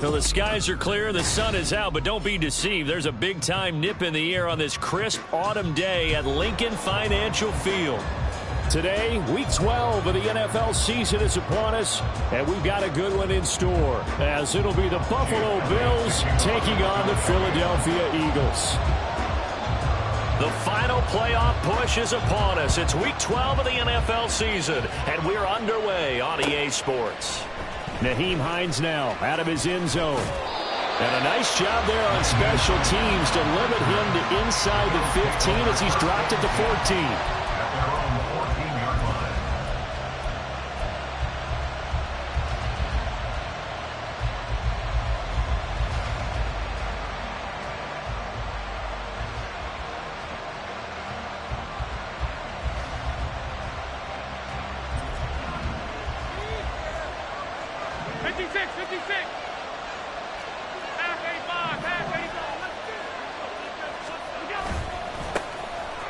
Well, the skies are clear, the sun is out, but don't be deceived. There's a big-time nip in the air on this crisp autumn day at Lincoln Financial Field. Today, Week 12 of the NFL season is upon us, and we've got a good one in store, as it'll be the Buffalo Bills taking on the Philadelphia Eagles. The final playoff push is upon us. It's Week 12 of the NFL season, and we're underway on EA Sports. Nyheim Hines now out of his end zone. And a nice job there on special teams to limit him to inside the 15 as he's dropped it to 14.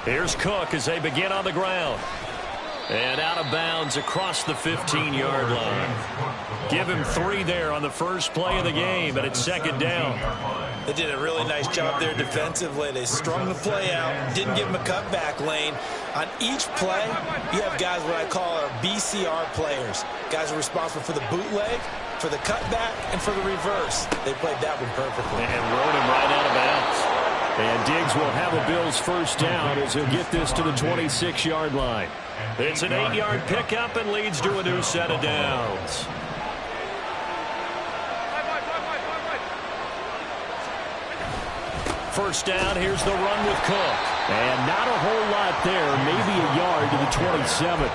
Here's Cook as they begin on the ground. And out of bounds across the 15-yard line. Give him 3 there on the first play of the game, and it's second down. They did a really nice job there defensively. They strung the play out, didn't give him a cutback lane. On each play, you have guys what I call our BCR players. Guys are responsible for the bootleg, for the cutback, and for the reverse. They played that one perfectly. And rode him right out of bounds. And Diggs will have a Bills first down as he'll get this to the 26-yard line. It's an 8-yard pickup and leads to a new set of downs. First down, here's the run with Cook. And not a whole lot there, maybe a yard to the 27.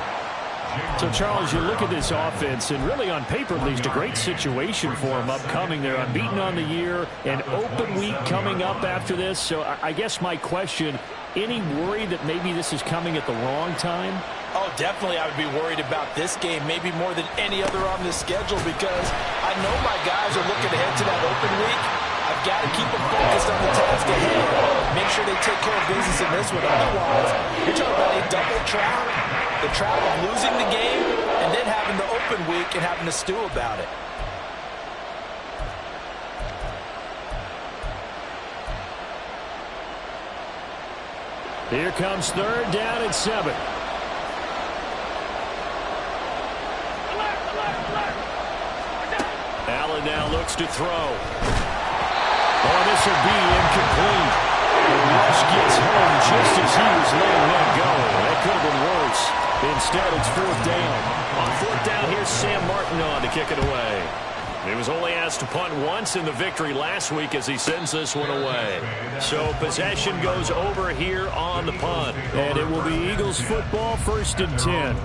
So, Charles, you look at this offense, and really on paper, at least, a great situation for them upcoming. They're unbeaten on the year, an open week coming up after this. So I guess my question, any worry that maybe this is coming at the wrong time? Oh, definitely I would be worried about this game, maybe more than any other on this schedule, because I know my guys are looking ahead to that open week. I've got to keep them focused on the task ahead. Make sure they take care of business in this one. Otherwise, you're talking about a double trap. The trap of losing the game and then having the open week and having to stew about it. Here comes third down and 7. Allen now looks to throw. Oh, this will be incomplete. The rush gets home just as he was letting that go. That could have been worse. Instead, it's fourth down. On fourth down, here's Sam Martin on to kick it away. He was only asked to punt once in the victory last week as he sends this one away. So possession goes over here on the punt. And it will be Eagles football, 1st and 10.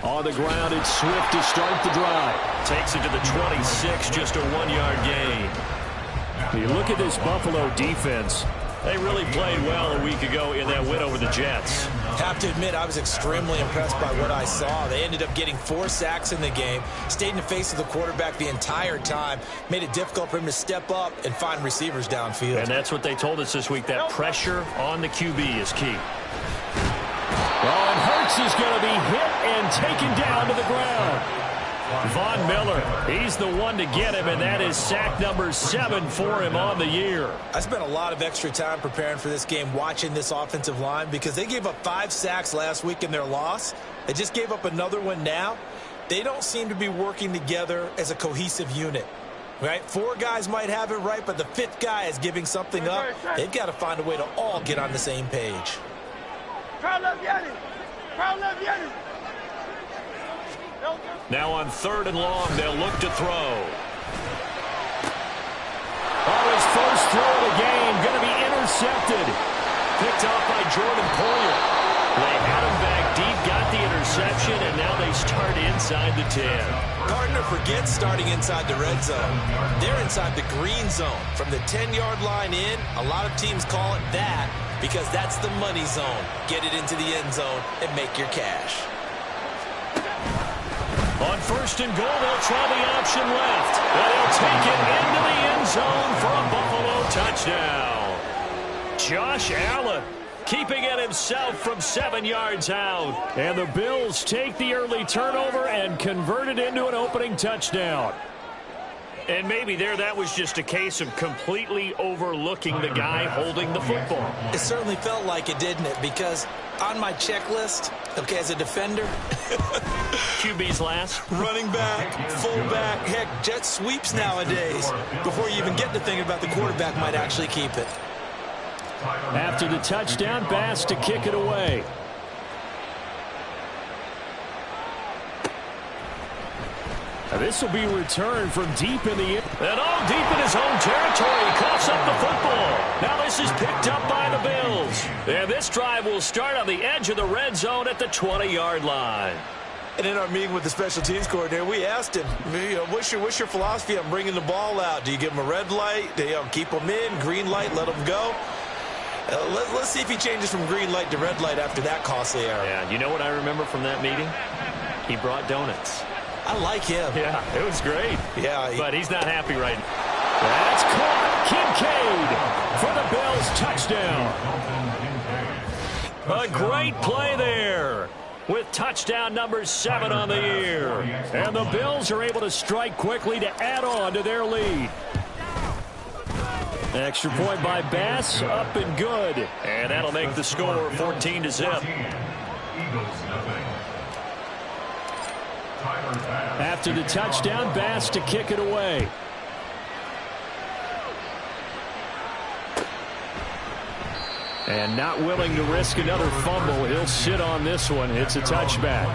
On the ground, it's Swift to start the drive. Takes it to the 26, just a 1-yard gain. You look at this Buffalo defense. They really played well a week ago in that win over the Jets. Have to admit, I was extremely impressed by what I saw. They ended up getting 4 sacks in the game, stayed in the face of the quarterback the entire time, made it difficult for him to step up and find receivers downfield. And that's what they told us this week, that pressure on the QB is key. And Hurts is going to be hit and taken down to the ground. Von Miller, he's the one to get him, and that is sack number 7 for him on the year. I spent a lot of extra time preparing for this game, watching this offensive line, because they gave up 5 sacks last week in their loss. They just gave up another one now. They don't seem to be working together as a cohesive unit. Right? 4 guys might have it right, but the 5th guy is giving something up. They've got to find a way to all get on the same page. Now on 3rd and long, they'll look to throw. Oh, his first throw of the game, going to be intercepted. Picked off by Jordan Poyer. They had him back deep, got the interception, and now they start inside. inside the 10. Gardner forgets starting inside the red zone. They're inside the green zone. From the 10-yard line in, a lot of teams call it that because that's the money zone. Get it into the end zone and make your cash. On first and goal, they'll try the option left. And he'll take it into the end zone for a Buffalo touchdown. Josh Allen keeping it himself from 7 yards out. And the Bills take the early turnover and convert it into an opening touchdown. And maybe that was just a case of completely overlooking the guy holding the football. It certainly felt like it, didn't it? Because on my checklist, okay, as a defender, QB's last. Running back, fullback, heck, jet sweeps nowadays. Before you even get to thinking about the quarterback might actually keep it. After the touchdown, Bass to kick it away. This will be returned from deep in the and all deep in his own territory. He coughs up the football. Now this is picked up by the Bills. And this drive will start on the edge of the red zone at the 20-yard line. And in our meeting with the special teams coordinator, we asked him, what's your philosophy on bringing the ball out? Do you give him a red light? Do you keep them in? Green light, let them go? Let's see if he changes from green light to red light after that costly error. Yeah, you know what I remember from that meeting? He brought donuts. I like him. Yeah, it was great. Yeah, but he's not happy right now. That's caught. Kincaid for the Bills touchdown. A great play there with touchdown number 7 on the year. And the Bills are able to strike quickly to add on to their lead. Extra point by Bass, up and good. And that'll make the score 14-0. After the touchdown, Bass to kick it away. And not willing to risk another fumble. He'll sit on this one. It's a touchback.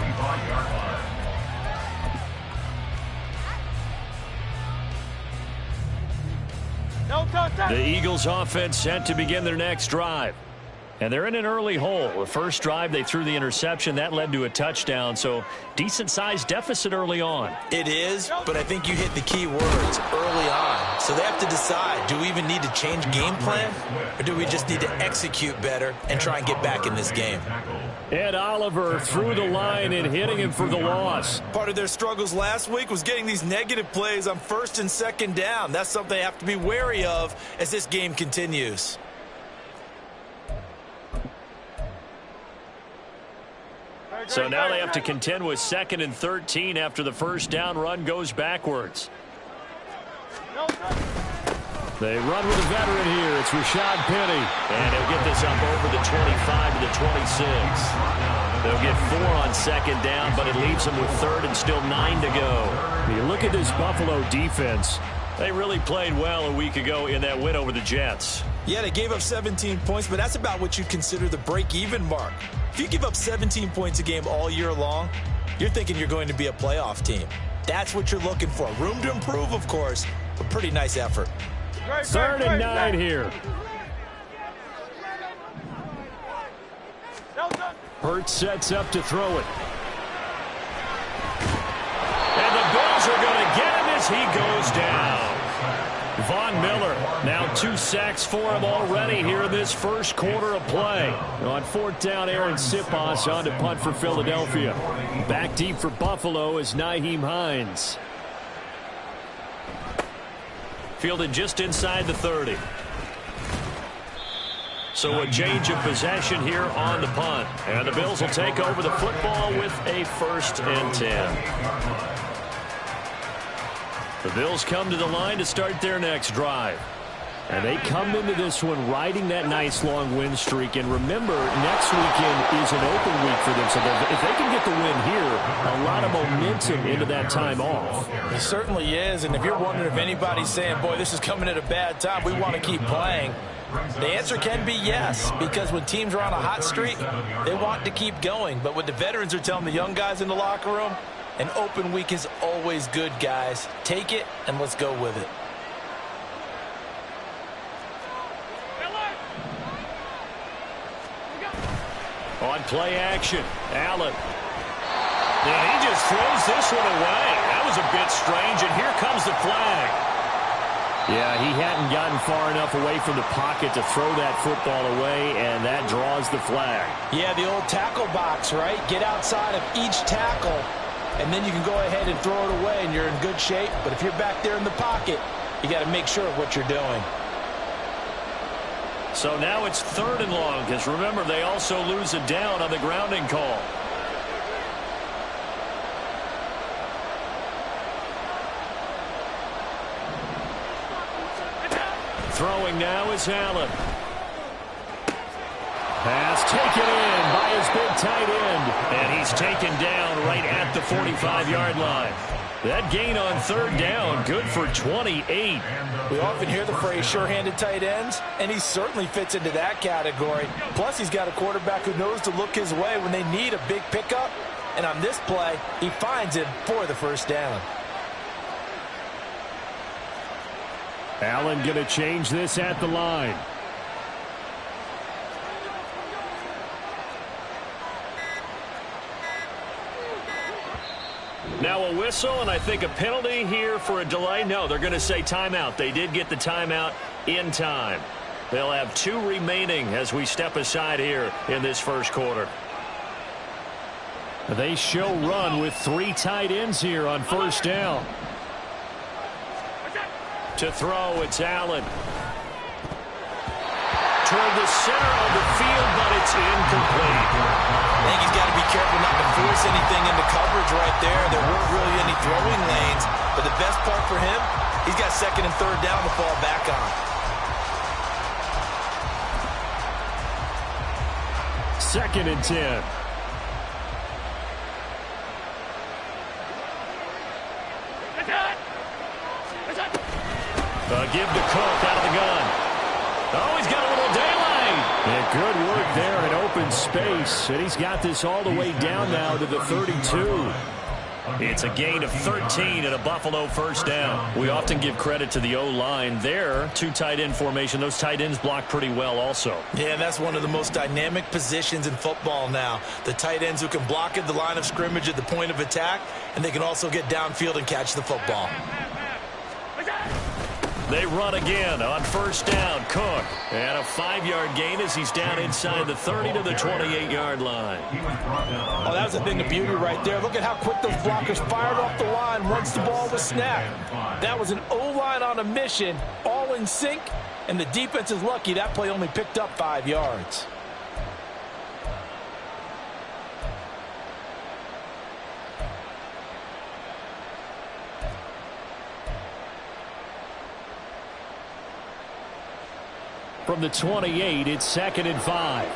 The Eagles offense set to begin their next drive. And they're in an early hole. The first drive, they threw the interception. That led to a touchdown. So decent-sized deficit early on. It is, but I think you hit the key words early on. So they have to decide, do we even need to change game plan? Or do we just need to execute better and try and get back in this game? Ed Oliver through the line and hitting him for the loss. Part of their struggles last week was getting these negative plays on first and second down. That's something they have to be wary of as this game continues. So now they have to contend with 2nd and 13 after the first down run goes backwards. They run with a veteran here. It's Rashad Penny. And he'll get this up over the 25 to the 26. They'll get 4 on 2nd down, but it leaves them with 3rd and still 9 to go. You look at this Buffalo defense. They really played well a week ago in that win over the Jets. Yeah, they gave up 17 points, but that's about what you'd consider the break-even mark. If you give up 17 points a game all year long, you're thinking you're going to be a playoff team. That's what you're looking for. Room to improve, of course, but pretty nice effort. 3rd and 9 here. Hurts sets up to throw it. And the Bills are going to get him as he goes down. Von Miller, now 2 sacks for him already here in this first quarter of play. On 4th down, Aaron Siposs on to punt for Philadelphia. Back deep for Buffalo is Nyheim Hines. Fielded just inside the 30. So a change of possession here on the punt. And the Bills will take over the football with a 1st and 10. The Bills come to the line to start their next drive. And they come into this one riding that nice long win streak. And remember, next weekend is an open week for them. So if they can get the win here, a lot of momentum into that time off. It certainly is. And if you're wondering if anybody's saying, boy, this is coming at a bad time, we want to keep playing, the answer can be yes. Because when teams are on a hot streak, they want to keep going. But what the veterans are telling the young guys in the locker room, an open week is always good, guys. Take it and let's go with it. On play action, Allen. And he just throws this one away. That was a bit strange, and here comes the flag. Yeah, he hadn't gotten far enough away from the pocket to throw that football away, and that draws the flag. Yeah, the old tackle box, right? Get outside of each tackle, and then you can go ahead and throw it away, and you're in good shape. But if you're back there in the pocket, you got to make sure of what you're doing. So now it's 3rd and long, because remember, they also lose a down on the grounding call. Throwing now is Allen. Pass taken in by his big tight end. And he's taken down right at the 45-yard line. That gain on 3rd down, good for 28. We often hear the phrase sure-handed tight ends, and he certainly fits into that category. Plus, he's got a quarterback who knows to look his way when they need a big pickup. And on this play, he finds him for the 1st down. Allen going to change this at the line. Now a whistle, and I think a penalty here for a delay. No, they're going to say timeout. They did get the timeout in time. They'll have 2 remaining as we step aside here in this 1st quarter. They show run with 3 tight ends here on 1st down. To throw, it's Allen. Toward the center of the field, but it's incomplete. I think he's got to be careful not to force anything into coverage right there. There weren't really any throwing lanes, but the best part for him, he's got 2nd and 3rd down to fall back on. 2nd and 10. Give to Cook out of the gun. Oh, he's got a little daylight. And good work there in open space. And he's got this all the way down now to the 32. It's a gain of 13 and a Buffalo 1st down. We often give credit to the O-line there. 2 tight end formation. Those tight ends block pretty well also. Yeah, and that's one of the most dynamic positions in football now. The tight ends who can block at the line of scrimmage at the point of attack, and they can also get downfield and catch the football. They run again on 1st down. Cook. And a 5-yard gain as he's down inside the 30 to the 28-yard line. Oh, that was a thing of beauty right there. Look at how quick those blockers fired off the line once the ball was snapped. That was an O-line on a mission, all in sync, and the defense is lucky that play only picked up 5 yards. From the 28, it's 2nd and 5.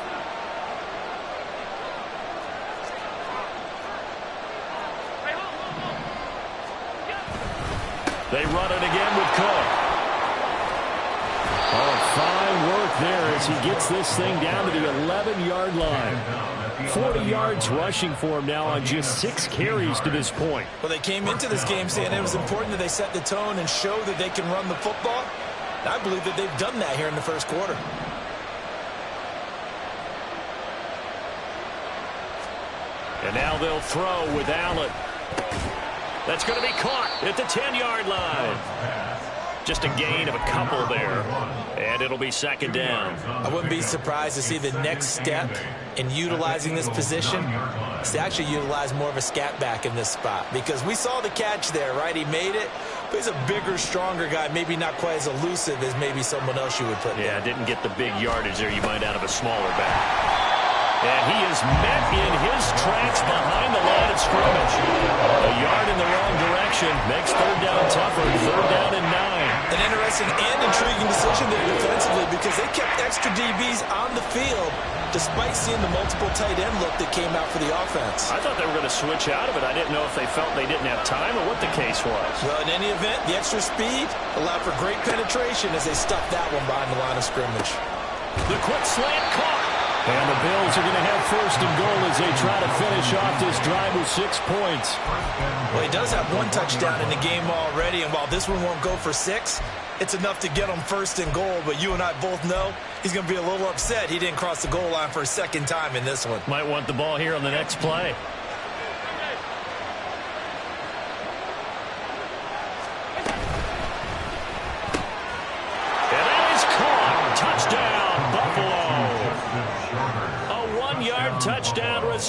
They run it again with Cook. Oh, fine work there as he gets this thing down to the 11-yard line. 40 yards rushing for him now on just 6 carries to this point. Well, they came into this game saying it was important that they set the tone and show that they can run the football. I believe that they've done that here in the 1st quarter. And now they'll throw with Allen. That's going to be caught at the 10-yard line. Just a gain of a couple there. And it'll be 2nd down. I wouldn't be surprised to see the next step in utilizing this position is to actually utilize more of a scat back in this spot. Because we saw the catch there, right? He made it. But he's a bigger, stronger guy, maybe not quite as elusive as maybe someone else you would put there. Yeah, didn't get the big yardage there you might out of a smaller back. And he is met in his tracks behind the line of scrimmage. A yard in the wrong direction makes 3rd down tougher. 3rd down and 9. An interesting and intriguing decision there defensively because they kept extra DBs on the field despite seeing the multiple tight end look that came out for the offense. I thought they were going to switch out of it. I didn't know if they felt they didn't have time or what the case was. Well, in any event, the extra speed allowed for great penetration as they stuffed that one behind the line of scrimmage. The quick slant caught. And the Bills are going to have 1st and goal as they try to finish off this drive with 6 points. Well, he does have 1 touchdown in the game already, and while this one won't go for 6, it's enough to get him 1st and goal. But you and I both know he's going to be a little upset he didn't cross the goal line for a 2nd time in this one. Might want the ball here on the next play.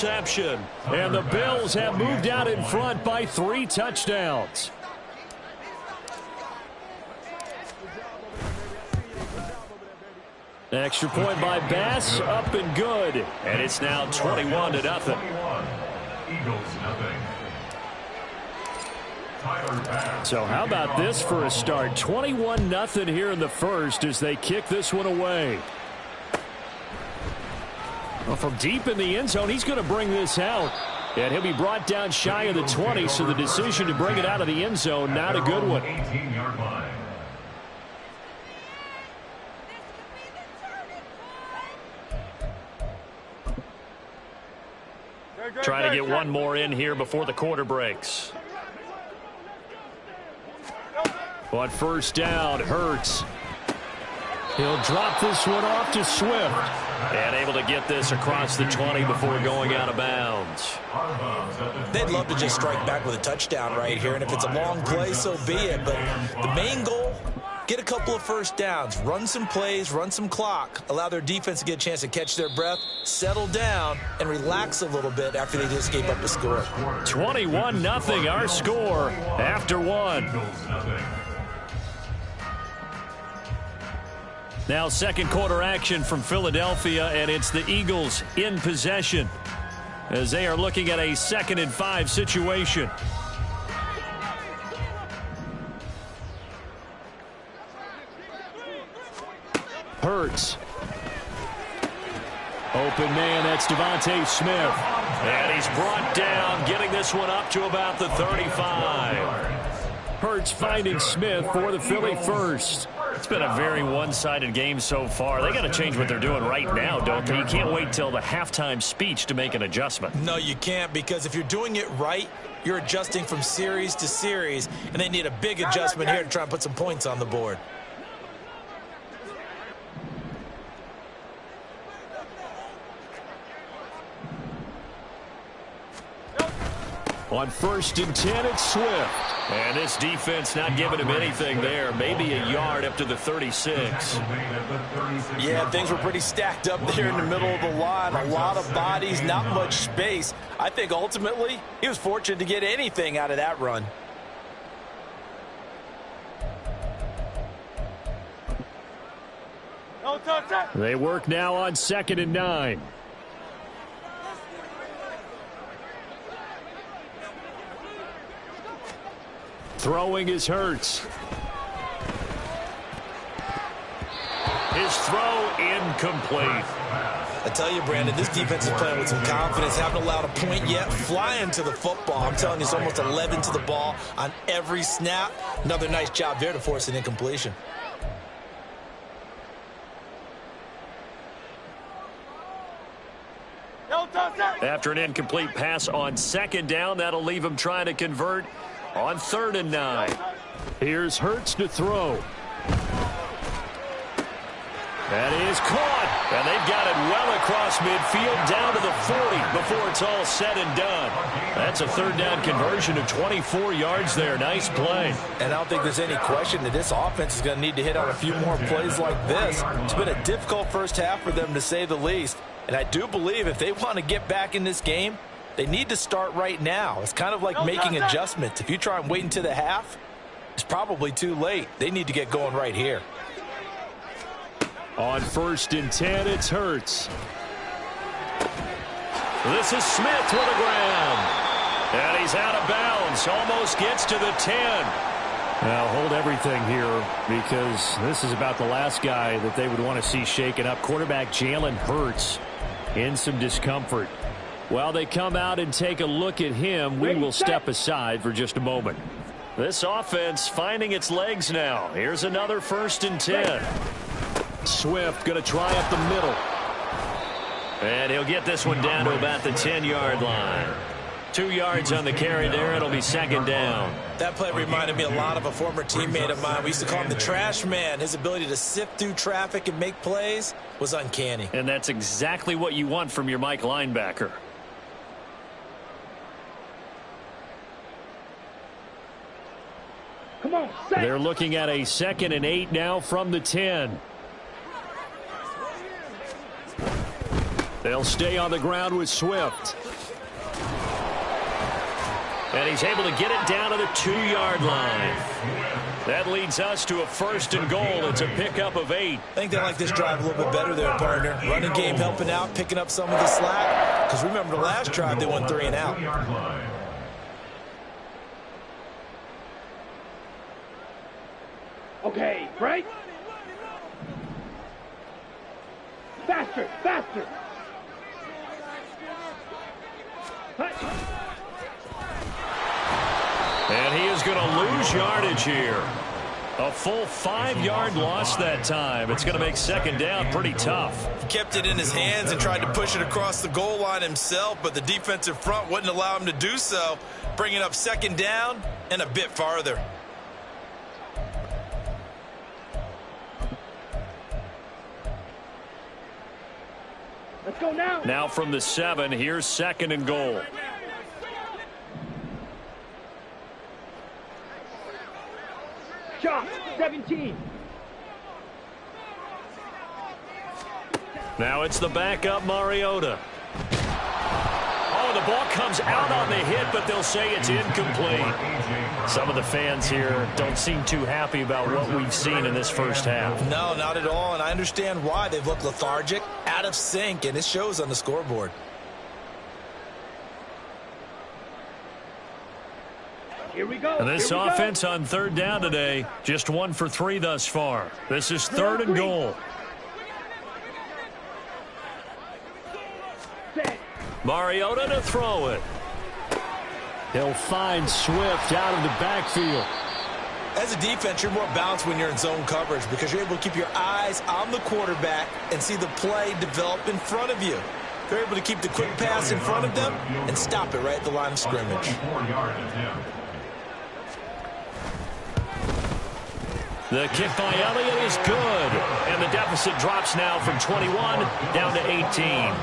interception. And the Bills have moved out in front by 3 touchdowns. Extra point by Bass, up and good. And it's now 21-0. So how about this for a start? 21-0 here in the first as they kick this one away. Well, from deep in the end zone, he's going to bring this out. And he'll be brought down shy of the 20, so the decision to bring it out of the end zone, not a good one. Trying to get one more in here before the quarter breaks. On first down, Hurts. He'll drop this one off to Swift. And able to get this across the 20 before going out of bounds. They'd love to just strike back with a touchdown right here, and if it's a long play, so be it. But the main goal, get a couple of first downs, run some plays, run some clock, allow their defense to get a chance to catch their breath, settle down, and relax a little bit after they just gave up the score. 21-0 our score after one. Now second quarter action from Philadelphia, and it's the Eagles in possession as they are looking at a 2nd and 5 situation. Hurts. Open man, that's Devontae Smith. And he's brought down, getting this one up to about the 35. Hurts finding Smith for the Philly first. It's been a very one-sided game so far. They got to change what they're doing right now, don't they? You can't wait till the halftime speech to make an adjustment. No, you can't, because if you're doing it right, you're adjusting from series to series, and they need a big adjustment here to try and put some points on the board. On 1st and 10, it's Swift. And this defense not giving him anything there. Maybe a yard up to the 36. Yeah, things were pretty stacked up there in the middle of the line. A lot of bodies, not much space. I think ultimately he was fortunate to get anything out of that run. They work now on 2nd and 9. Throwing is Hurts. His throw incomplete. I tell you, Brandon, this defense is playing with some confidence. Haven't allowed a point yet. Flying to the football. I'm telling you, it's almost 11 to the ball on every snap. Another nice job there to force an incompletion. After an incomplete pass on 2nd down, that'll leave him trying to convert on 3rd and 9. Here's Hurts to throw. That is caught. And they've got it well across midfield down to the 40 before it's all said and done. That's a 3rd down conversion of 24 yards there. Nice play. And I don't think there's any question that this offense is going to need to hit on a few more plays like this. It's been a difficult first half for them, to say the least. And I do believe if they want to get back in this game, they need to start right now. It's kind of like making adjustments. If you try and wait until the half, it's probably too late. They need to get going right here. On 1st and 10, it's Hurts. This is Smith with the ground. And he's out of bounds. Almost gets to the 10. Now hold everything here, because this is about the last guy that they would want to see shaken up. Quarterback Jalen Hurts in some discomfort. While they come out and take a look at him, we will step aside for just a moment. This offense finding its legs now. Here's another 1st and 10. Swift going to try up the middle. And he'll get this one down to about the 10-yard line. 2 yards on the carry there. It'll be 2nd down. That play reminded me a lot of a former teammate of mine. We used to call him the trash man. His ability to sift through traffic and make plays was uncanny. And that's exactly what you want from your Mike linebacker. Come on, they're looking at a 2nd and 8 now from the 10. They'll stay on the ground with Swift. And he's able to get it down to the 2-yard line. That leads us to a 1st and goal. It's a pickup of 8. I think they like this drive a little bit better there, partner. Running game helping out, picking up some of the slack. Because remember the last drive, they went 3 and out. Okay, break. Faster, faster. And he is going to lose yardage here. A full 5-yard loss that time. It's going to make 2nd down pretty tough. He kept it in his hands and tried to push it across the goal line himself, but the defensive front wouldn't allow him to do so, bringing up 2nd down and a bit farther. Let's go now. Now from the 7, here's 2nd and goal. Shot, 17. Now it's the backup Mariota. Oh, the ball comes out on the hit, but they'll say it's incomplete. Some of the fans here don't seem too happy about what we've seen in this first half. No, not at all, and I understand why. They've looked lethargic, out of sync, and it shows on the scoreboard. Here we go. And this offense on 3rd down today, just 1 for 3 thus far. This is 3rd and goal. Mariota to throw it. He'll find Swift out of the backfield. As a defense, you're more balanced when you're in zone coverage because you're able to keep your eyes on the quarterback and see the play develop in front of you. They're able to keep the quick pass in front of them and stop it right at the line of scrimmage. The kick by Elliott is good. And the deficit drops now from 21 down to 18.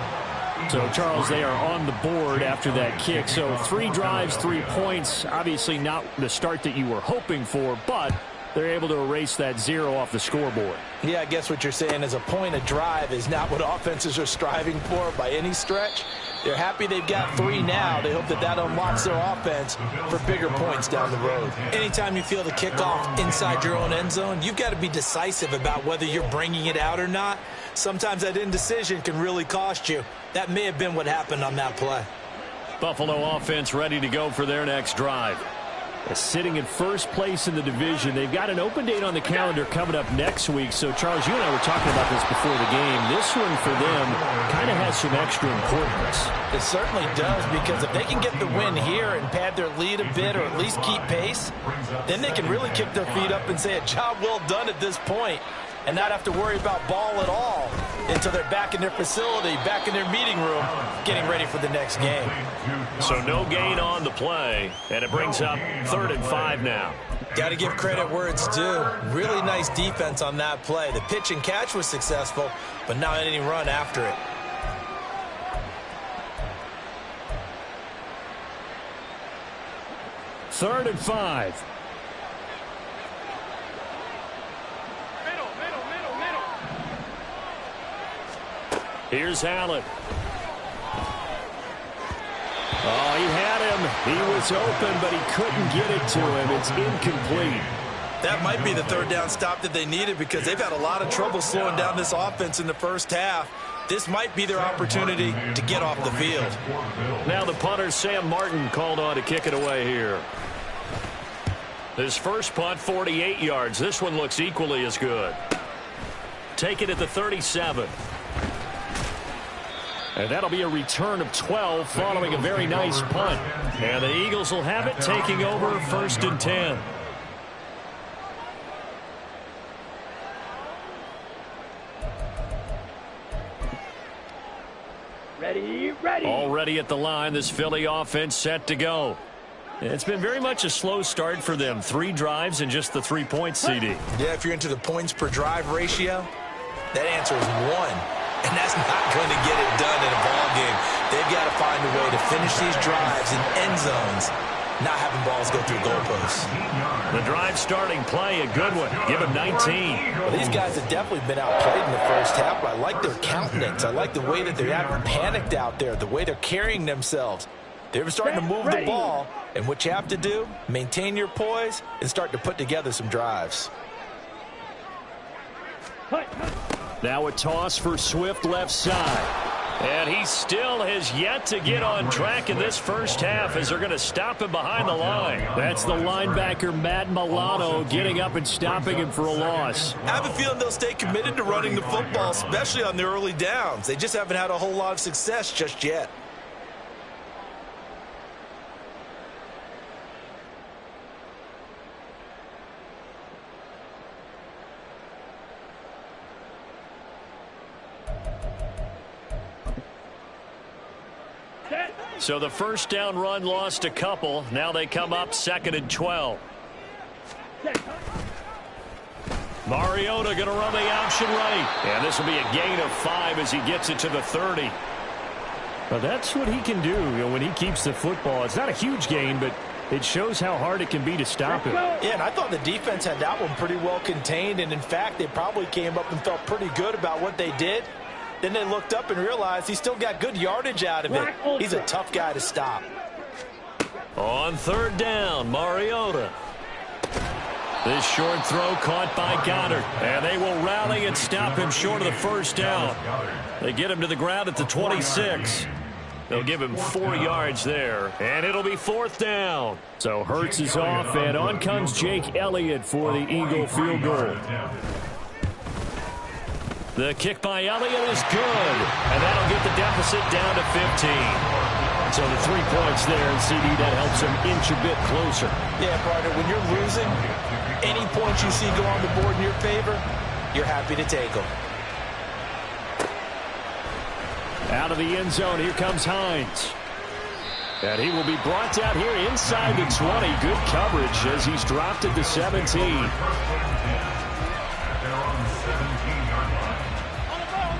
So, Charles, they are on the board after that kick. So 3 drives, 3 points. Obviously not the start that you were hoping for, but they're able to erase that 0 off the scoreboard. Yeah, I guess what you're saying is a point a drive is not what offenses are striving for by any stretch. They're happy they've got 3 now. They hope that that unlocks their offense for bigger points down the road. Anytime you feel the kickoff inside your own end zone, you've got to be decisive about whether you're bringing it out or not. Sometimes that indecision can really cost you. That may have been what happened on that play. Buffalo offense ready to go for their next drive. Sitting in first place in the division. They've got an open date on the calendar coming up next week. So, Charles, you and I were talking about this before the game. This one for them kind of has some extra importance. It certainly does, because if they can get the win here and pad their lead a bit or at least keep pace, then they can really kick their feet up and say a job well done at this point and not have to worry about ball at all until they're back in their facility, back in their meeting room, getting ready for the next game. So no gain on the play, and it brings up 3rd and 5 now. Got to give credit where it's due. Really nice defense on that play. The pitch and catch was successful, but not any run after it. Third and 5. Here's Allen. Oh, he had him. He was open, but he couldn't get it to him. It's incomplete. That might be the 3rd down stop that they needed, because they've had a lot of trouble slowing down this offense in the first half. This might be their opportunity to get off the field. Now the punter, Sam Martin, called on to kick it away here. His first punt, 48 yards. This one looks equally as good. Take it at the 37. And that'll be a return of 12 following a very nice punt. And the Eagles will have it, taking over 1st and 10. Ready, ready. Already at the line, this Philly offense set to go. It's been very much a slow start for them. 3 drives and just the 3 points, CD. Yeah, if you're into the points per drive ratio, that answer is 1. And that's not going to get it done in a ball game. They've got to find a way to finish these drives in end zones, not having balls go through goalposts. The drive starting play, a good one. Give him 19. Well, these guys have definitely been outplayed in the first half, but I like their countenance. I like the way that they're acting panicked out there, the way they're carrying themselves. They're starting to move the ball, and what you have to do, maintain your poise and start to put together some drives. Now a toss for Swift left side. And he still has yet to get on track in this first half as they're going to stop him behind the line. That's the linebacker, Matt Milano, getting up and stopping him for a loss. I have a feeling they'll stay committed to running the football, especially on the early downs. They just haven't had a whole lot of success just yet. So the first down run lost a couple. Now they come up 2nd and 12. Mariota going to run the option right. And this will be a gain of 5 as he gets it to the 30. Well, that's what he can do, when he keeps the football. It's not a huge gain, but it shows how hard it can be to stop him. Yeah, and I thought the defense had that one pretty well contained. And, in fact, they probably came up and felt pretty good about what they did. Then they looked up and realized he still got good yardage out of it. He's a tough guy to stop. On 3rd down, Mariota. This short throw caught by Goddard. And they will rally and stop him short of the first down. They get him to the ground at the 26. They'll give him 4 yards there. And it'll be 4th down. So Hurts is off, and on comes Jake Elliott for the Eagle field goal. The kick by Elliott is good, and that'll get the deficit down to 15. So the 3 points there, and CD, that helps him inch a bit closer. Yeah, partner, when you're losing, any points you see go on the board in your favor, you're happy to take them. Out of the end zone, here comes Hines. And he will be brought down here inside the 20. Good coverage as he's dropped at the 17.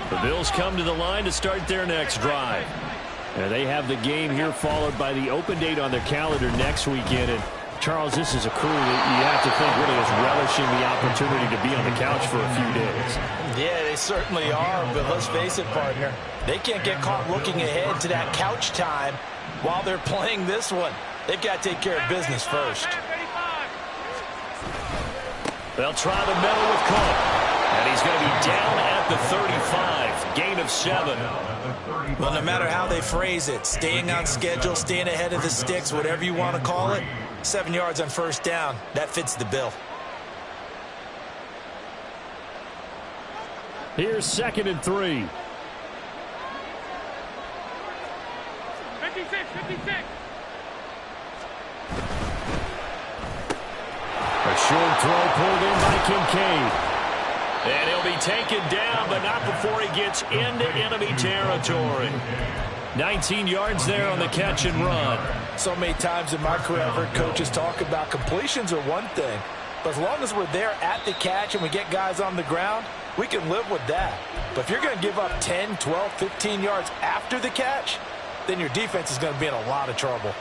The Bills come to the line to start their next drive. And they have the game here followed by the open date on their calendar next weekend. And Charles, this is a crew that you have to think really is relishing the opportunity to be on the couch for a few days. Yeah, they certainly are, but let's face it, partner. They can't get caught looking ahead to that couch time while they're playing this one. They've got to take care of business first. They'll try the middle with Cook. And he's going to be down at the 35. Gain of 7. Well, no matter how they phrase it, staying on schedule, staying ahead of the sticks, whatever you want to call it, 7 yards on first down, that fits the bill. Here's 2nd and 3. 56. A short throw pulled in by Kincaid. And he'll be taken down, but not before he gets into enemy territory. 19 yards there on the catch and run. So many times in my career I've heard coaches talk about completions are one thing, but as long as we're there at the catch and we get guys on the ground, we can live with that. But if you're going to give up 10, 12, 15 yards after the catch, then your defense is going to be in a lot of trouble.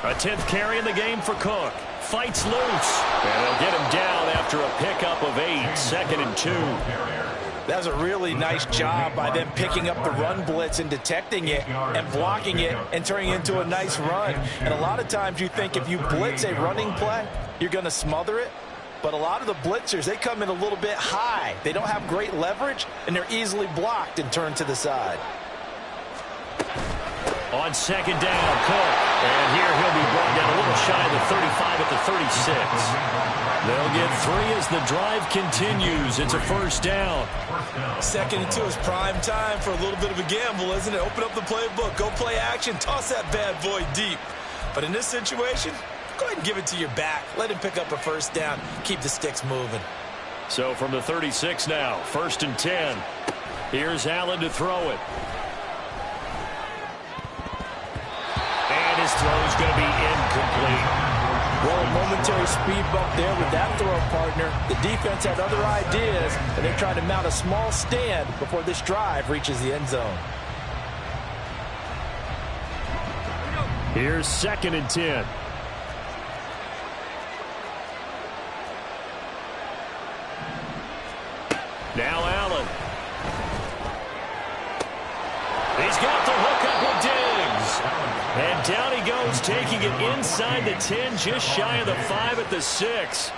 A 10th carry in the game for Cook. Fights loose. And they'll get him down after a pickup of 8. 2nd and 2. That was a really nice job by them picking up the run blitz and detecting it and blocking it and turning it into a nice run. And a lot of times you think if you blitz a running play, you're going to smother it. But a lot of the blitzers, they come in a little bit high. They don't have great leverage, and they're easily blocked and turned to the side. On 2nd down, Cook. And here he'll be brought down a little shy of the 35 at the 36. They'll get 3 as the drive continues. It's a 1st down. 2nd and 2 is prime time for a little bit of a gamble, isn't it? Open up the playbook, go play action, toss that bad boy deep. But in this situation, go ahead and give it to your back. Let him pick up a 1st down. Keep the sticks moving. So from the 36 now, 1st and 10. Here's Allen to throw it. And his throw's going to be incomplete. Well, a momentary speed bump there with that throw, partner. The defense had other ideas, and they're trying to mount a small stand before this drive reaches the end zone. Here's 2nd and 10. Eagles taking it inside the 10, just shy of the 5 at the 6.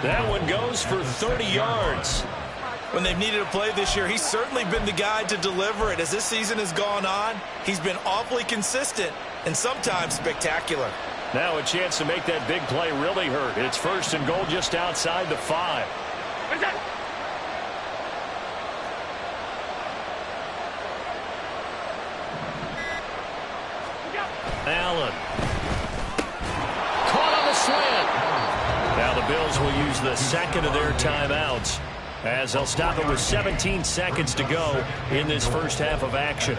That one goes for 30 yards. When they've needed a play this year, he's certainly been the guy to deliver it. As this season has gone on, he's been awfully consistent and sometimes spectacular. Now a chance to make that big play really hurt. It's 1st and goal just outside the 5. Allen. Caught on the slant. Now the Bills will use the second of their timeouts, as they'll stop it with 17 seconds to go in this first half of action.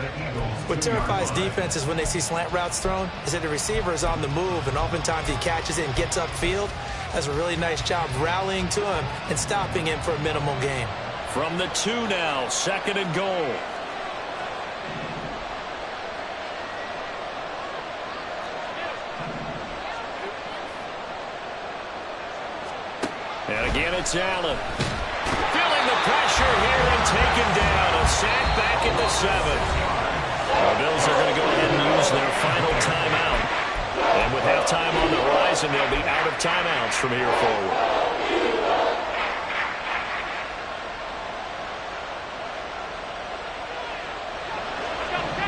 What terrifies defenses when they see slant routes thrown is that the receiver is on the move, and oftentimes he catches it and gets upfield. Does a really nice job rallying to him and stopping him for a minimal gain. From the 2 now, 2nd and goal. And again, it's Allen. Feeling the pressure here and taken down. A sack back at the 7. The Bills are going to go ahead and use their final timeout. And with halftime on the horizon, they'll be out of timeouts from here forward.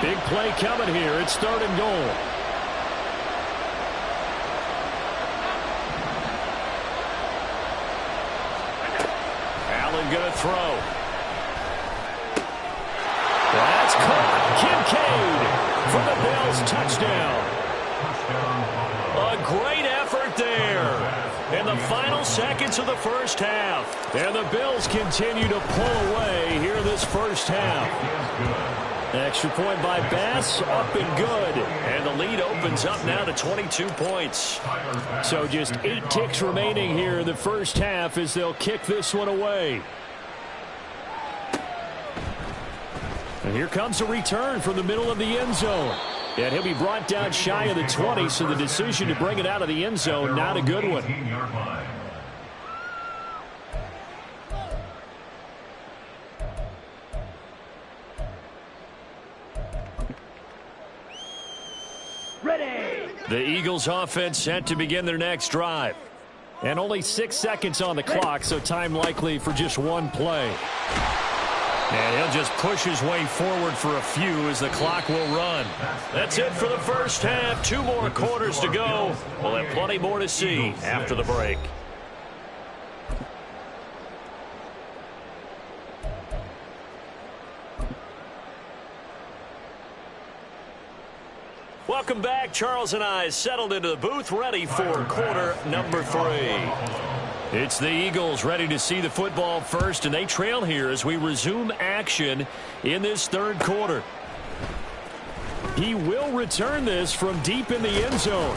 Big play coming here. It's 3rd and goal. Going to throw. That's caught. Kincaid for the Bills. Touchdown. A great effort there in the final seconds of the first half. And the Bills continue to pull away here in this first half. Extra point by Bass, up and good. And the lead opens up now to 22 points. So just 8 ticks remaining here in the first half as they'll kick this one away. And here comes a return from the middle of the end zone. And he'll be brought down shy of the 20, so the decision to bring it out of the end zone, not a good one. Ready. The Eagles offense set to begin their next drive. And only 6 seconds on the clock, so time likely for just one play. And he'll just push his way forward for a few as the clock will run. That's it for the first half. 2 more quarters to go. We'll have plenty more to see after the break. Welcome back. Charles and I settled into the booth, ready for quarter number 3. It's the Eagles ready to see the football first, and they trail here as we resume action in this 3rd quarter. He will return this from deep in the end zone.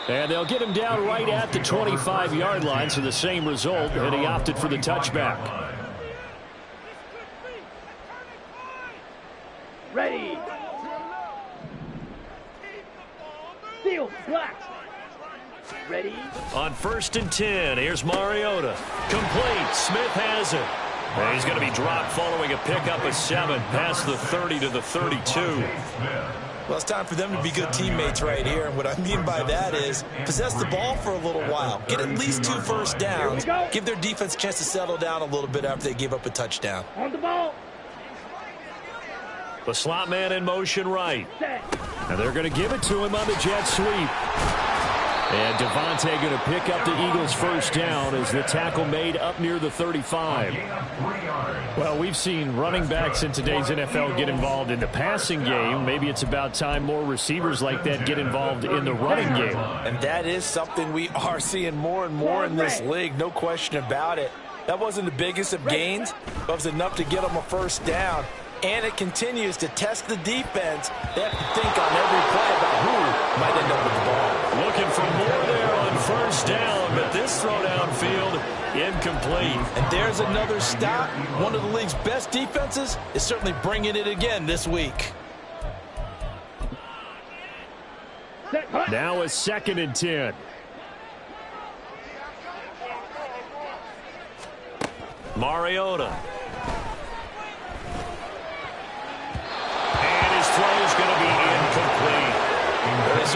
And they'll get him down right at the 25-yard line, so the same result, and he opted for the touchback. Ready. Field, black. Ready. On 1st and 10, here's Mariota. Complete. Smith has it. And he's going to be dropped following a pickup of 7 past the 30 to the 32. Well, it's time for them to be good teammates right here. And what I mean by that is possess the ball for a little while. Get at least 2 first downs. Give their defense a chance to settle down a little bit after they give up a touchdown. On the ball. The slot man in motion right. And they're going to give it to him on the jet sweep. And Devontae going to pick up the Eagles' first down as the tackle made up near the 35. Well, we've seen running backs in today's NFL get involved in the passing game. Maybe it's about time more receivers like that get involved in the running game. And that is something we are seeing more and more in this league, no question about it. That wasn't the biggest of gains, but it was enough to get them a first down. And it continues to test the defense. They have to think on every play about who might end up with the ball. Looking for more there on first down, but this throw downfield incomplete. And there's another stop. One of the league's best defenses is certainly bringing it again this week. Now a 2nd and 10. Mariota.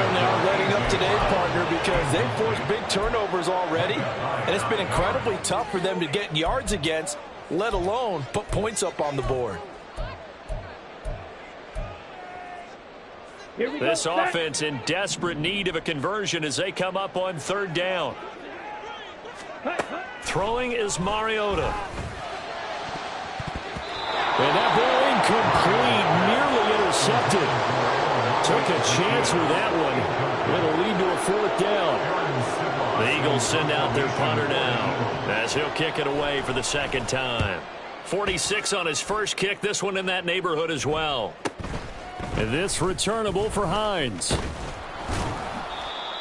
certainly are letting up today, partner, because they've forced big turnovers already, and it's been incredibly tough for them to get yards against, let alone put points up on the board. This offense in desperate need of a conversion as they come up on third down. Throwing is Mariota. And that ball incomplete, nearly intercepted. Took a chance with that one. It'll lead to a fourth down. The Eagles send out their punter now as he'll kick it away for the second time. 46 on his first kick, this one in that neighborhood as well. And this returnable for Hines.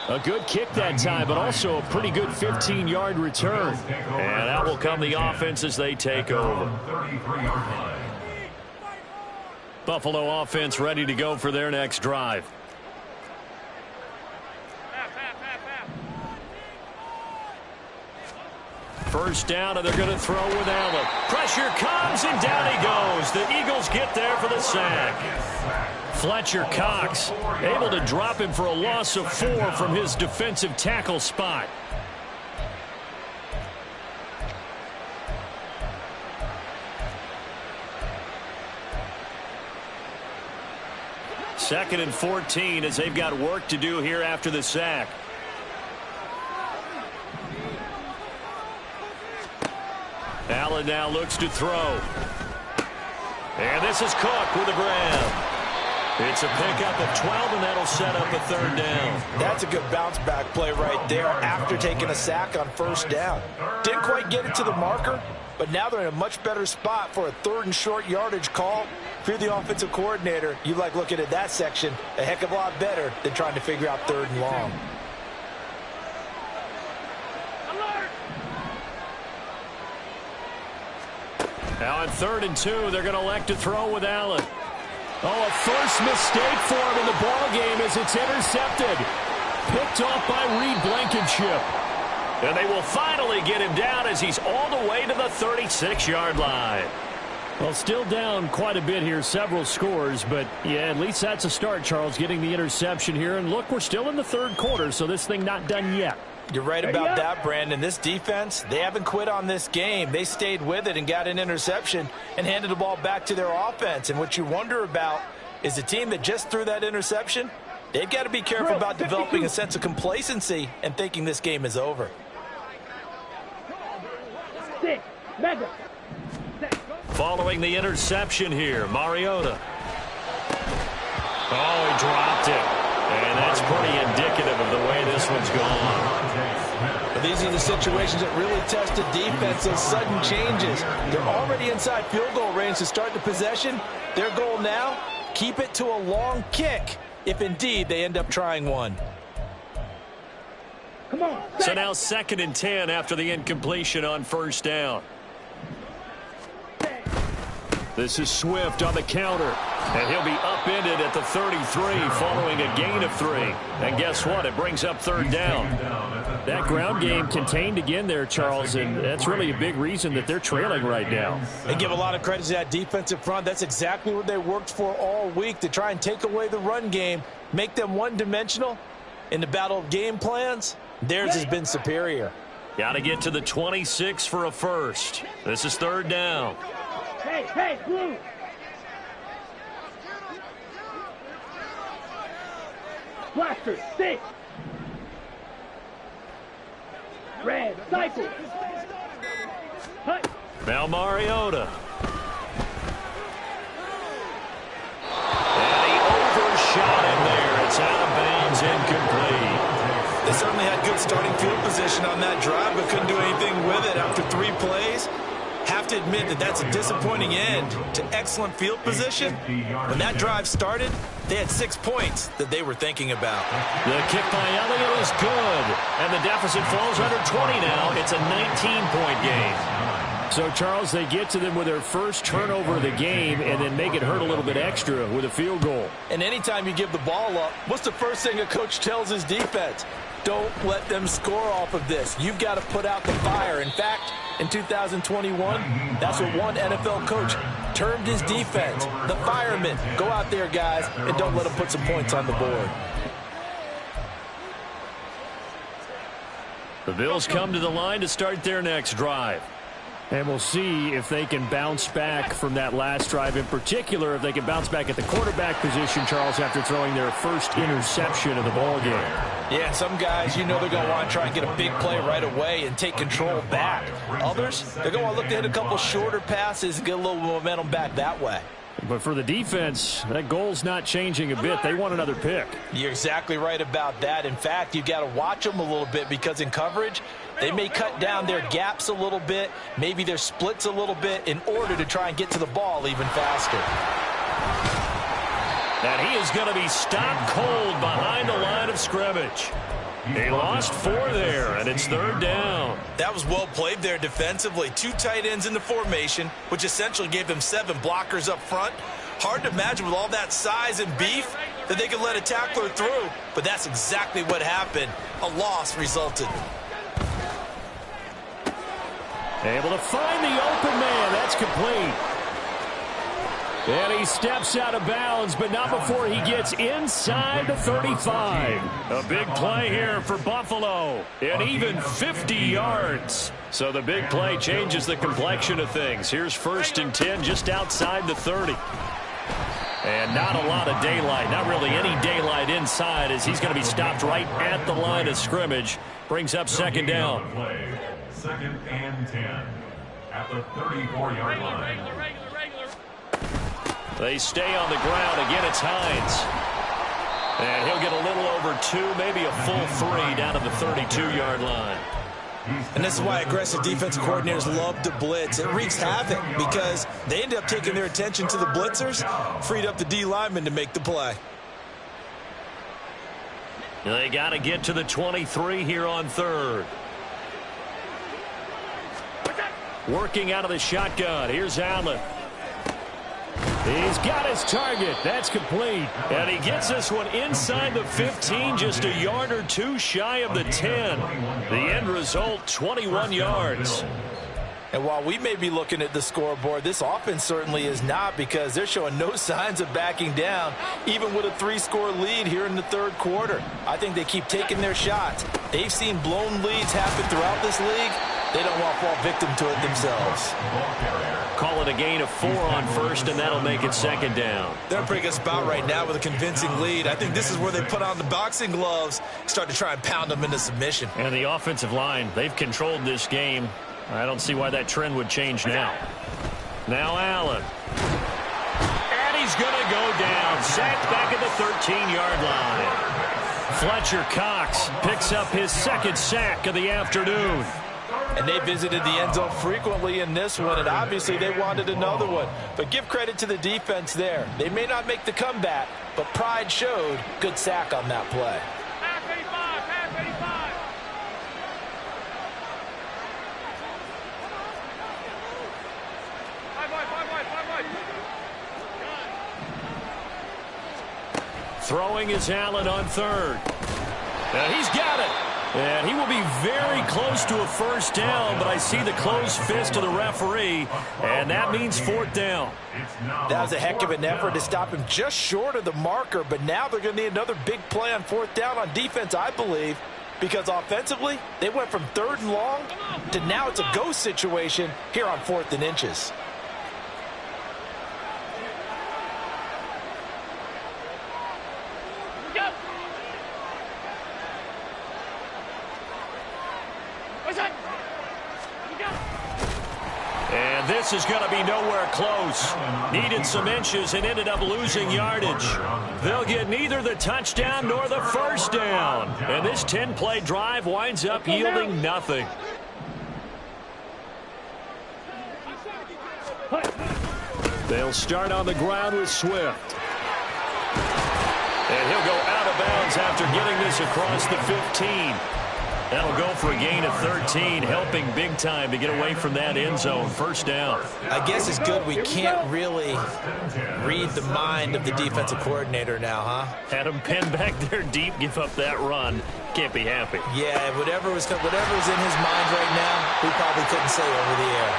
A good kick that time, but also a pretty good 15-yard return. And out will come the offense as they take over. Buffalo offense ready to go for their next drive. First down, and they're going to throw with Allen. Pressure comes, and down he goes. The Eagles get there for the sack. Fletcher Cox able to drop him for a loss of 4 from his defensive tackle spot. Second and 14 as they've got work to do here after the sack. Allen now looks to throw. And this is Cook with a grab. It's a pickup of 12, and that'll set up a third down. That's a good bounce-back play right there after taking a sack on first down. Didn't quite get it to the marker, but now they're in a much better spot for a third and short yardage call. If you're the offensive coordinator, you like looking at that section a heck of a lot better than trying to figure out third and long. Now on 3rd and 2, they're going to elect to throw with Allen. Oh, a first mistake for him in the ball game as it's intercepted. Picked off by Reed Blankenship. And they will finally get him down as he's all the way to the 36-yard line. Well, still down quite a bit here, several scores, but yeah, at least that's a start, Charles, getting the interception here. And look, we're still in the third quarter, so this thing not done yet. You're right about that, Brandon. This defense, they haven't quit on this game. They stayed with it and got an interception and handed the ball back to their offense. And what you wonder about is the team that just threw that interception, they've got to be careful about developing a sense of complacency and thinking this game is over. Following the interception here, Mariota. Oh, he dropped it. And that's pretty indicative of the way this one's gone. But these are the situations that really test the defense, those sudden changes. They're already inside field goal range to start the possession. Their goal now, keep it to a long kick, if indeed they end up trying one. Come on. So now 2nd and 10 after the incompletion on first down. This is Swift on the counter, and he'll be upended at the 33 following a gain of 3. And guess what? It brings up third down. That ground game contained again there, Charles, and that's really a big reason that they're trailing right now. They give a lot of credit to that defensive front. That's exactly what they worked for all week, to try and take away the run game, make them one-dimensional. In the battle of game plans, theirs has been superior. Got to get to the 26 for a first. This is third down. Hey, blue. Blaster, stick. Red, cycle. Hut. Now Mariota. And he overshot him there. It's out of bounds, incomplete. They certainly had good starting field position on that drive, but couldn't do anything with it after 3 plays. Have to admit that that's a disappointing end to excellent field position. When that drive started, they had 6 points that they were thinking about. The kick by Elliott is good, and the deficit falls under 20 now. It's a 19-point game. So, Charles, they get to them with their first turnover of the game and then make it hurt a little bit extra with a field goal. And anytime you give the ball up, what's the first thing a coach tells his defense? Don't let them score off of this. You've got to put out the fire. In fact, in 2021, that's what one NFL coach termed his defense, the firemen. Go out there, guys, and don't let them put some points on the board. The Bills come to the line to start their next drive. And we'll see if they can bounce back from that last drive. In particular, if they can bounce back at the quarterback position, Charles, after throwing their first interception of the ballgame. Yeah, some guys, you know they're going to want to try and get a big play right away and take control back. Others, they're going to want to look to hit a couple shorter passes and get a little momentum back that way. But for the defense, that goal's not changing a bit. They want another pick. You're exactly right about that. In fact, you've got to watch them a little bit because in coverage, they may cut down their gaps a little bit, maybe their splits a little bit in order to try and get to the ball even faster. And he is going to be stopped cold behind the line of scrimmage. They lost 4 there, and it's 3rd down. That was well played there defensively. 2 tight ends in the formation, which essentially gave them 7 blockers up front. Hard to imagine with all that size and beef that they could let a tackler through, but that's exactly what happened. A loss resulted. Able to find the open man. That's complete. And he steps out of bounds, but not before he gets inside the 35. A big play here for Buffalo. And even 50 yards. So the big play changes the complexion of things. Here's 1st and 10 just outside the 30. And not a lot of daylight. Not really any daylight inside as he's going to be stopped right at the line of scrimmage. Brings up 2nd down. 2nd and 10 at the 34-yard line. They stay on the ground. Again, it's Hines. And he'll get a little over 2, maybe a full 3 down to the 32-yard line. And this is why aggressive defensive coordinators love to blitz. It wreaks havoc because they end up taking their attention to the blitzers, freed up the D lineman to make the play. They got to get to the 23 here on 3rd. Working out of the shotgun. Here's Allen. He's got his target. That's complete. And he gets this one inside the 15, just a yard or 2 shy of the 10. The end result, 21 yards. And while we may be looking at the scoreboard, this offense certainly is not because they're showing no signs of backing down, even with a 3-score lead here in the 3rd quarter. I think they keep taking their shots. They've seen blown leads happen throughout this league. They don't want to fall victim to it themselves. Call it a gain of 4 on 1st, and that'll make it 2nd down. They're in a pretty good spot right now with a convincing lead. I think this is where they put on the boxing gloves, start to try and pound them into submission. And the offensive line, they've controlled this game. I don't see why that trend would change now. Now Allen. And he's going to go down. Sacked back at the 13-yard line. Fletcher Cox picks up his 2nd sack of the afternoon. And they visited the end zone frequently in this one, and obviously they wanted another one. But give credit to the defense there. They may not make the comeback, but pride showed. Good sack on that play. Throwing is Allen on 3rd. And he's got it. And he will be very close to a 1st down, but I see the closed fist of the referee, and that means 4th down. That was a heck of an effort to stop him just short of the marker, but now they're going to need another big play on 4th down on defense, I believe, because offensively, they went from 3rd and long to now it's a go situation here on 4th and inches. And this is going to be nowhere close. Needed some inches and ended up losing yardage. They'll get neither the touchdown nor the 1st down. And this 10-play drive winds up yielding nothing. They'll start on the ground with Swift. And he'll go out of bounds after getting this across the 15. That'll go for a gain of 13, helping big time to get away from that end zone. 1st down. I guess it's good we can't really read the mind of the defensive coordinator now, huh? Had him pinned back there deep, give up that run. Can't be happy. Yeah, whatever's in his mind right now, we probably couldn't say over the air.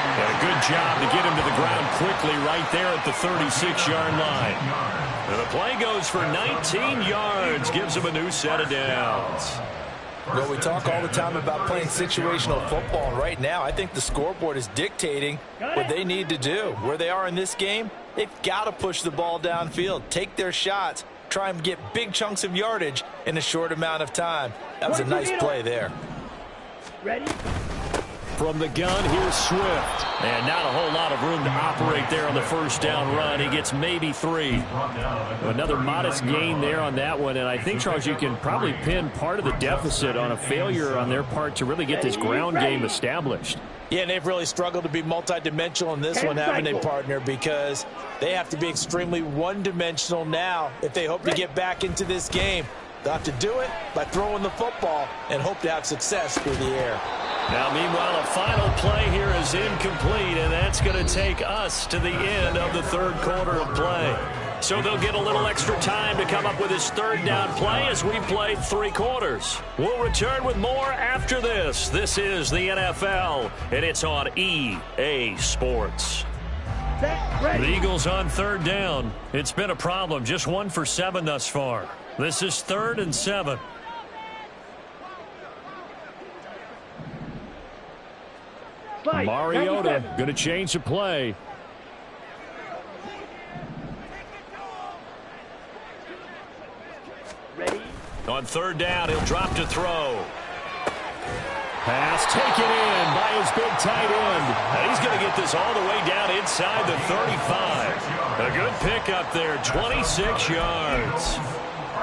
And a good job to get him to the ground quickly right there at the 36-yard line. And the play goes for 19 yards, gives him a new set of downs. Well, we talk all the time about playing situational football, and right now I think the scoreboard is dictating what they need to do. Where they are in this game, they've got to push the ball downfield, take their shots, try and get big chunks of yardage in a short amount of time. That was a nice play there. Ready? From the gun, here's Swift. And not a whole lot of room to operate there on the first down run. He gets maybe 3. Another modest gain there on that one. And I think, Charles, you can probably pin part of the deficit on a failure on their part to really get this ground game established. Yeah, and they've really struggled to be multidimensional in this one, haven't they, partner? Because they have to be extremely one-dimensional now if they hope to get back into this game. They'll have to do it by throwing the football and hope to have success through the air. Now, meanwhile, a final play here is incomplete, and that's going to take us to the end of the third quarter of play. So they'll get a little extra time to come up with his third down play as we played 3 quarters. We'll return with more after this. This is the NFL, and it's on EA Sports. The Eagles on third down. It's been a problem. Just 1 for 7 thus far. This is 3rd and 7. Mariota going to change the play. Ready? On third down, he'll drop to throw. Pass taken in by his big tight end. And he's going to get this all the way down inside the 35. A good pickup there, 26 yards.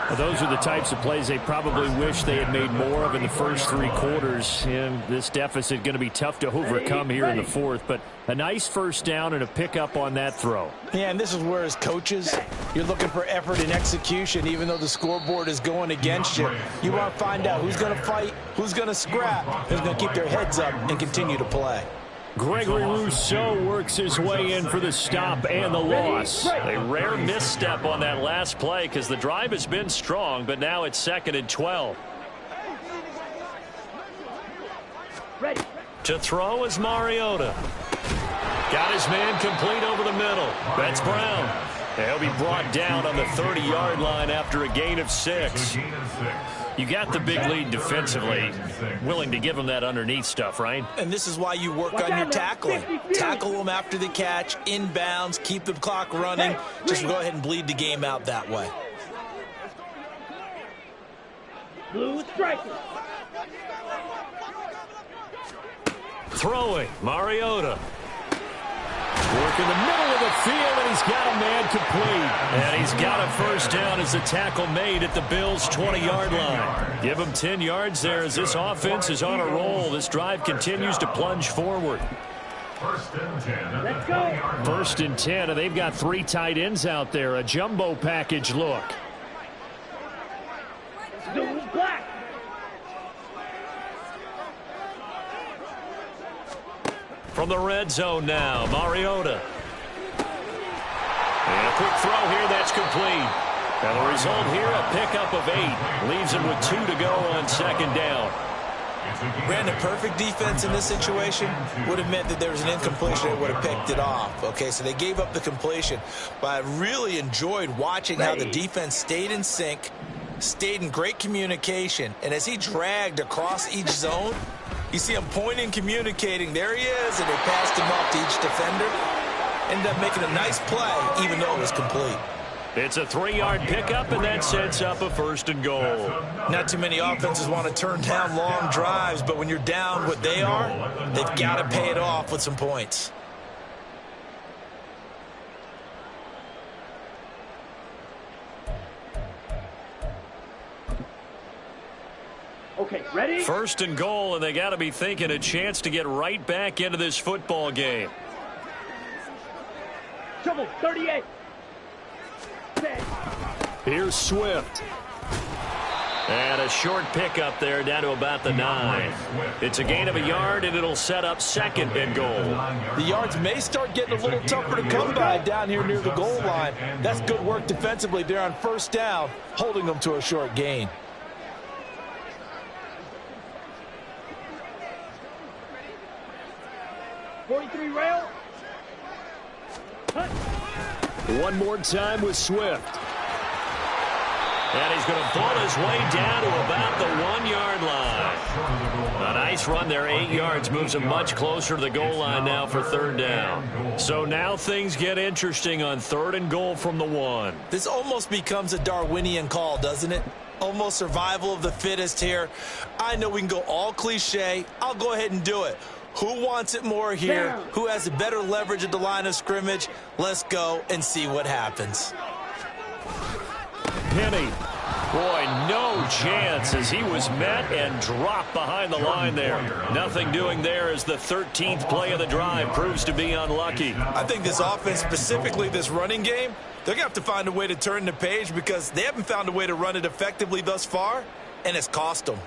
Well, those are the types of plays they probably wish they had made more of in the first 3 quarters. And this deficit going to be tough to overcome here in the 4th. But a nice first down and a pickup on that throw. Yeah, and this is where as coaches, you're looking for effort and execution, even though the scoreboard is going against you. You want to find out who's going to fight, who's going to scrap, who's going to keep their heads up and continue to play. Gregory Rousseau works his way in for the stop and the loss. A rare misstep on that last play because the drive has been strong, but now it's 2nd and 12. Ready. To throw is Mariota. Got his man complete over the middle. That's Brown. He'll be brought down on the 30-yard line after a gain of 6. You got the big lead defensively. Willing to give them that underneath stuff, right? And this is why you work on your tackling. Tackle them after the catch, inbounds, keep the clock running. Just go ahead and bleed the game out that way. Blue striker. Throwing, Mariota. Work in the middle of the field, and he's got a man complete. And he's got a first down as the tackle made at the Bills' 20-yard line. Give him 10 yards there as this offense is on a roll. This drive continues to plunge forward. 1st and 10. Let's go. 1st and 10, and they've got 3 tight ends out there. A jumbo package look. Blue black. From the red zone now, Mariota. And a quick throw here, that's complete. And the result here, a pickup of 8. Leaves him with 2 to go on 2nd down. Brandon, perfect defense in this situation would have meant that there was an incompletion and would have picked it off. Okay, so they gave up the completion. But I really enjoyed watching how the defense stayed in sync, stayed in great communication. And as he dragged across each zone, you see him pointing, communicating. There he is, and they passed him off to each defender. Ended up making a nice play, even though it was complete. It's a 3-yard pickup, and that sets up a 1st and goal. Not too many offenses want to turn down long drives, but when you're down what they are, they've got to pay it off with some points. Okay, ready? 1st and goal, and they got to be thinking a chance to get right back into this football game. Trouble, 38. Here's Swift. And a short pickup there down to about the 9. It's a gain of a yard, and it'll set up 2nd and goal. The yards may start getting a little tougher to come by down here near the goal line. That's good work defensively there on 1st down, holding them to a short gain. Rail. One more time with Swift. And he's going to pull his way down to about the 1-yard line. nice run there. 8 yards moves them much closer to the goal line now for third down. So now things get interesting on 3rd and goal from the 1. This almost becomes a Darwinian call, doesn't it? Almost survival of the fittest here. I know we can go all cliche. I'll go ahead and do it. Who wants it more here? Who has a better leverage at the line of scrimmage? Let's go and see what happens. Penny. Boy, no chance as he was met and dropped behind the line there. Nothing doing there as the 13th play of the drive proves to be unlucky. I think this offense, specifically this running game, they're going to have to find a way to turn the page because they haven't found a way to run it effectively thus far, and it's cost them.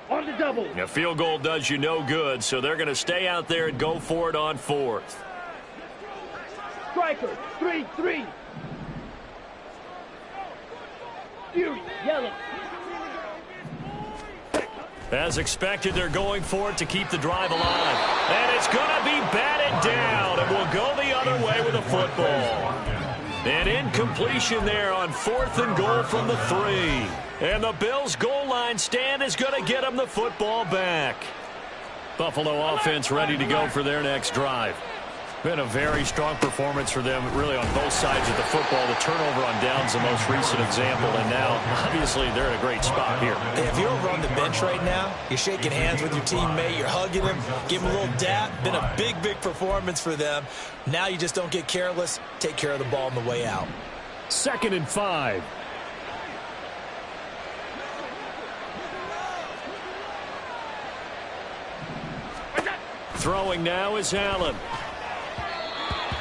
On the double. A field goal does you no good, so they're going to stay out there and go for it on 4th. Striker, 3-3. Fury, yellow. As expected, they're going for it to keep the drive alive. And it's going to be batted down. It will go the other way with a football. An incompletion there on 4th and goal from the 3. And the Bills' goal line stand is going to get them the football back. Buffalo offense ready to go for their next drive. Been a very strong performance for them, really, on both sides of the football. The turnover on downs the most recent example, and now, obviously, they're in a great spot here. Hey, if you're over on the bench right now, you're shaking hands with your teammate, you're hugging him, give him a little dap. Been a big, big performance for them. Now you just don't get careless. Take care of the ball on the way out. 2nd and 5. Throwing now is Allen.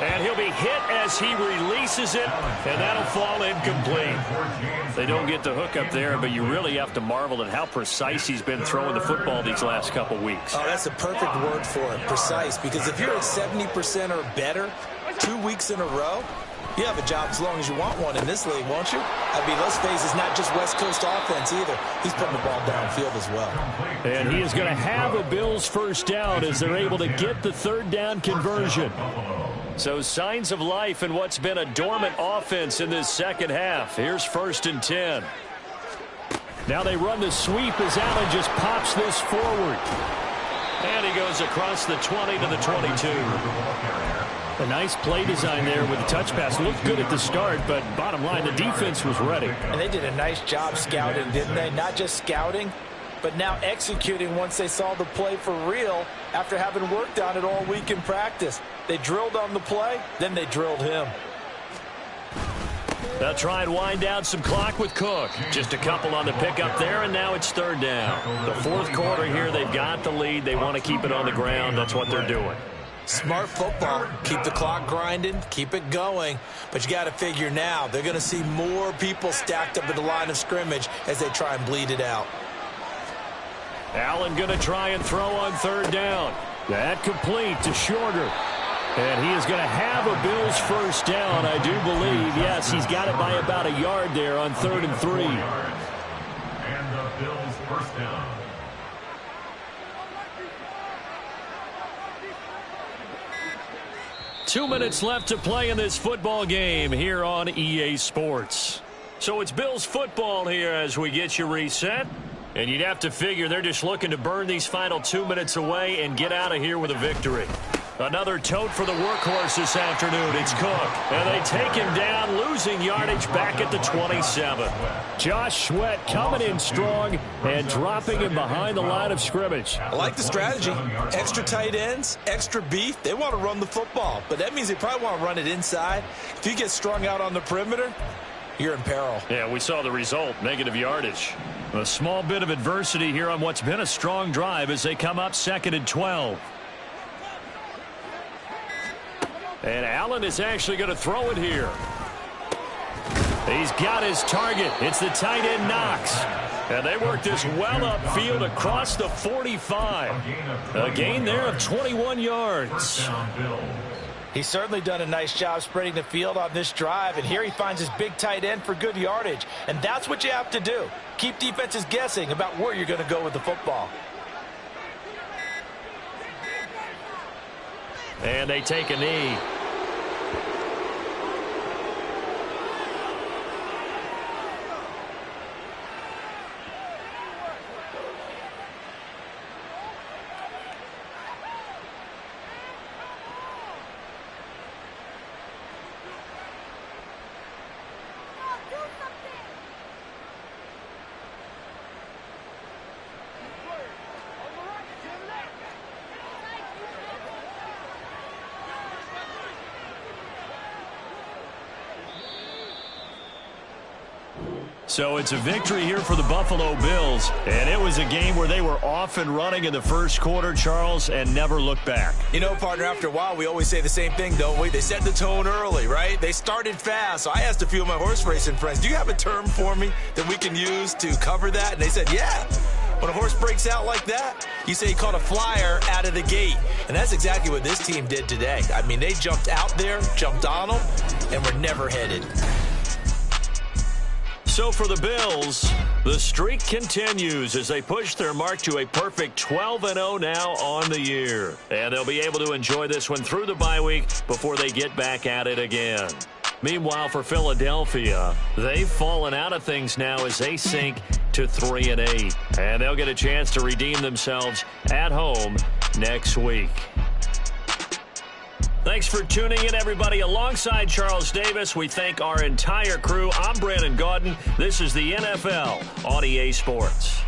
And he'll be hit as he releases it, and that'll fall incomplete. They don't get the hook up there, but you really have to marvel at how precise he's been throwing the football these last couple weeks. Oh, that's the perfect word for it, precise, because if you're at 70% or better 2 weeks in a row, you have a job as long as you want one in this league, won't you? I mean, let's face it, it's not just West Coast offense either. He's putting the ball downfield as well. And he is going to have a Bills first down as they're able to get the 3rd down conversion. So signs of life in what's been a dormant offense in this second half. Here's 1st and 10. Now they run the sweep as Allen just pops this forward. And he goes across the 20 to the 22. A nice play design there with the touch pass. Looked good at the start, but bottom line, the defense was ready. And they did a nice job scouting, didn't they? Not just scouting, but now executing once they saw the play for real after having worked on it all week in practice. They drilled on the play, then they drilled him. They'll try and wind down some clock with Cook. Just a couple on the pickup there, and now it's 3rd down. The 4th quarter here, they've got the lead. They want to keep it on the ground. That's what they're doing. Smart football. Keep the clock grinding. Keep it going. But you got to figure now, they're going to see more people stacked up at the line of scrimmage as they try and bleed it out. Allen going to try and throw on 3rd down. That complete to Shorter. And he is going to have a Bills first down, I do believe. Yes, he's got it by about a yard there on 3rd and 3. And the Bills first down. Two minutes left to play in this football game here on EA Sports. So it's Bills football here as we get you reset. And you'd have to figure they're just looking to burn these final 2 minutes away and get out of here with a victory. Another tote for the workhorse this afternoon. It's Cook. And they take him down, losing yardage back at the 27. Josh Sweat coming in strong and dropping him behind the line of scrimmage. I like the strategy. Extra tight ends, extra beef. They want to run the football, but that means they probably want to run it inside. If you get strung out on the perimeter, you're in peril. Yeah, we saw the result, negative yardage. A small bit of adversity here on what's been a strong drive as they come up 2nd and 12. And Allen is actually going to throw it here. He's got his target. It's the tight end Knox. And they work this well upfield across the 45. A gain there of 21 yards. He's certainly done a nice job spreading the field on this drive, and here he finds his big tight end for good yardage. And that's what you have to do. Keep defenses guessing about where you're going to go with the football. And they take a knee. So it's a victory here for the Buffalo Bills, and it was a game where they were off and running in the first quarter, Charles, and never looked back. You know, partner, after a while, we always say the same thing, don't we? They set the tone early, right? They started fast. So I asked a few of my horse racing friends, do you have a term for me that we can use to cover that? And they said, yeah. When a horse breaks out like that, you say he caught a flyer out of the gate. And that's exactly what this team did today. I mean, they jumped out there, jumped on them, and were never headed. So for the Bills, the streak continues as they push their mark to a perfect 12-0 now on the year. And they'll be able to enjoy this one through the bye week before they get back at it again. Meanwhile, for Philadelphia, they've fallen out of things now as they sink to 3-8. And they'll get a chance to redeem themselves at home next week. Thanks for tuning in, everybody. Alongside Charles Davis, we thank our entire crew. I'm Brandon Gaudin. This is the NFL on EA Sports.